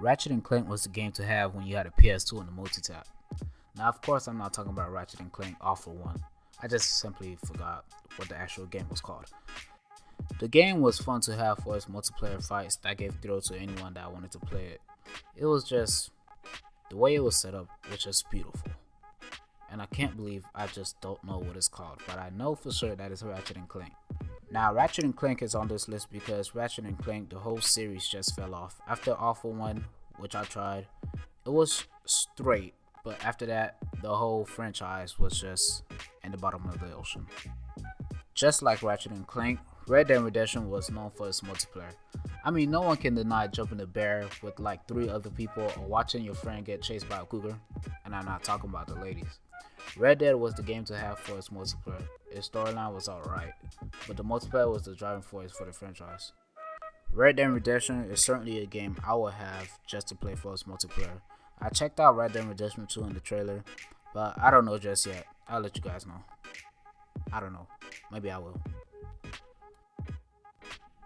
Ratchet and Clank was the game to have when you had a PS2 and a multi-tap. Now, of course, I'm not talking about Ratchet and Clank All for One. I just simply forgot what the actual game was called. The game was fun to have for its multiplayer fights that gave thrill to anyone that wanted to play it. It was just, the way it was set up was just beautiful. And I can't believe I just don't know what it's called, but I know for sure that it's Ratchet and Clank. Now, Ratchet and Clank is on this list because Ratchet and Clank, the whole series just fell off. After All for One, which I tried, it was straight, but after that, the whole franchise was just in the bottom of the ocean. Just like Ratchet and Clank, Red Dead Redemption was known for its multiplayer. I mean, no one can deny jumping a bear with like 3 other people or watching your friend get chased by a cougar, and I'm not talking about the ladies. Red Dead was the game to have for its multiplayer. Its storyline was alright, but the multiplayer was the driving force for the franchise. Red Dead Redemption is certainly a game I would have just to play for its multiplayer. I checked out Red Dead Redemption 2 in the trailer, but I don't know just yet. I'll let you guys know. I don't know. Maybe I will.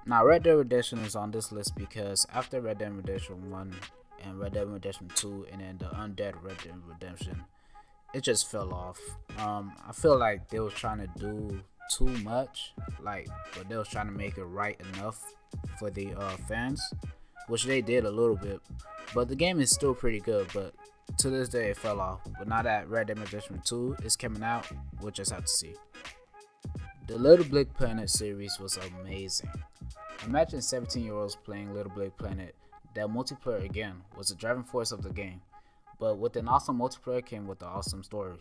Now, Red Dead Redemption is on this list because after Red Dead Redemption 1 and Red Dead Redemption 2 and then the Undead Red Dead Redemption, it just fell off. I feel like they was trying to do too much, but they was trying to make it right enough for the fans, which they did a little bit. But the game is still pretty good, but to this day it fell off. But now that Red Dead Redemption 2 is coming out, we'll just have to see. The LittleBigPlanet series was amazing. Imagine 17-year-olds playing LittleBigPlanet. That multiplayer again was the driving force of the game. But with an awesome multiplayer came with an awesome story.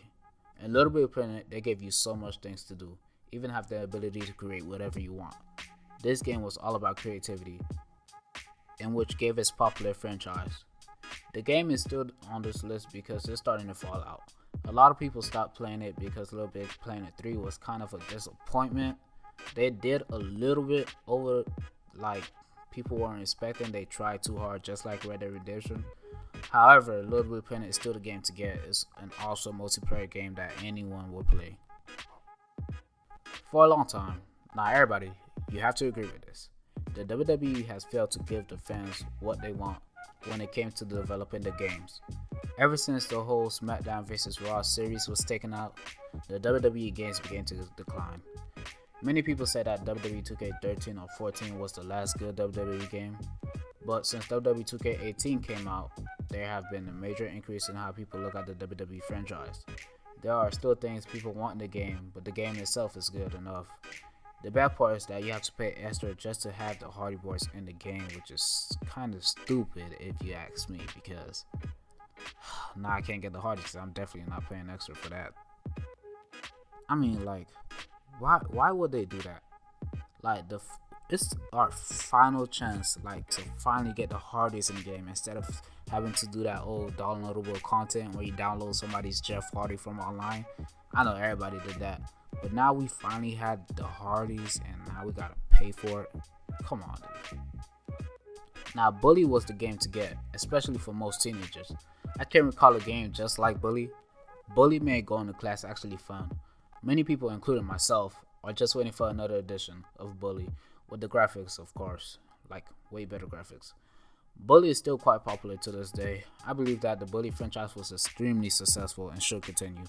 In LittleBigPlanet, they gave you so much things to do, even have the ability to create whatever you want. This game was all about creativity, and which gave its popular franchise. The game is still on this list because it's starting to fall out. A lot of people stopped playing it because LittleBigPlanet 3 was kind of a disappointment. They did a little bit over people weren't expecting. They tried too hard, just like Red Dead Redemption. However, LittleBigPlanet is still the game to get. It's an awesome multiplayer game that anyone will play. For a long time, not everybody, you have to agree with this, the WWE has failed to give the fans what they want when it came to developing the games. Ever since the whole SmackDown vs. Raw series was taken out, the WWE games began to decline. Many people say that WWE 2K13 or 14 was the last good WWE game, but since WWE 2K18 came out, there have been a major increase in how people look at the WWE franchise. There are still things people want in the game, but the game itself is good enough. The bad part is that you have to pay extra just to have the Hardy Boys in the game, which is kind of stupid if you ask me, because now I can't get the Hardys, I'm definitely not paying extra for that. I mean, why would they do that? It's our final chance, to finally get the Hardys in the game instead of having to do that old downloadable content where you download somebody's Jeff Hardy from online. I know everybody did that, but now we finally had the Hardys and now we gotta pay for it. Come on, dude. Now, Bully was the game to get, especially for most teenagers. I can't recall a game just like Bully. Bully made going to class actually fun. Many people, including myself, are just waiting for another edition of Bully, with the graphics, of course, way better graphics. Bully is still quite popular to this day. I believe that the Bully franchise was extremely successful and should continue.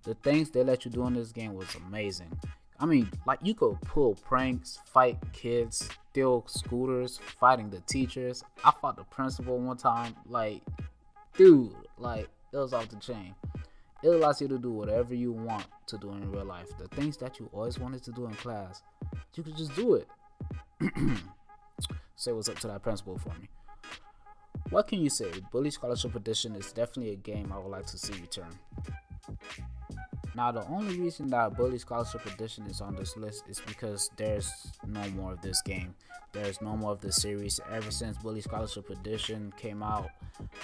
The things they let you do in this game was amazing. I mean, you could pull pranks, fight kids, steal scooters, fighting the teachers. I fought the principal one time. Dude, it was off the chain. It allows you to do whatever you want to do in real life. The things that you always wanted to do in class, you could just do it. Say what's up to that principal for me. What can you say? Bully Scholarship Edition is definitely a game I would like to see return. Now, the only reason that Bully Scholarship Edition is on this list is because there's no more of this game. There's no more of this series. Ever since Bully Scholarship Edition came out,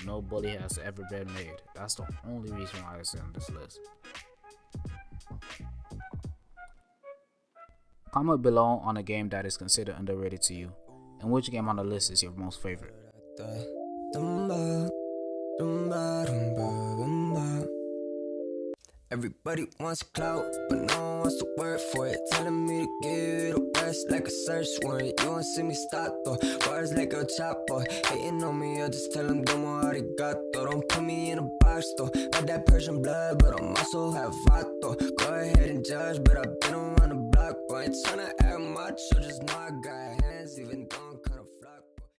no Bully has ever been made. That's the only reason why it's on this list. Comment below on a game that is considered underrated to you, and which game on the list is your most favorite. Everybody wants clout, but no one wants to work for it. Telling me to give it a rest like a search warrant. You won't see me stop though, bars like El Chapo. Hating on me, I'll just tell them domo arigato. Don't put me in a box though, got that Persian blood, but I'm also half vato. Go ahead and judge, but I've been around the block. I ain't tryna act macho, just know I got hands, even though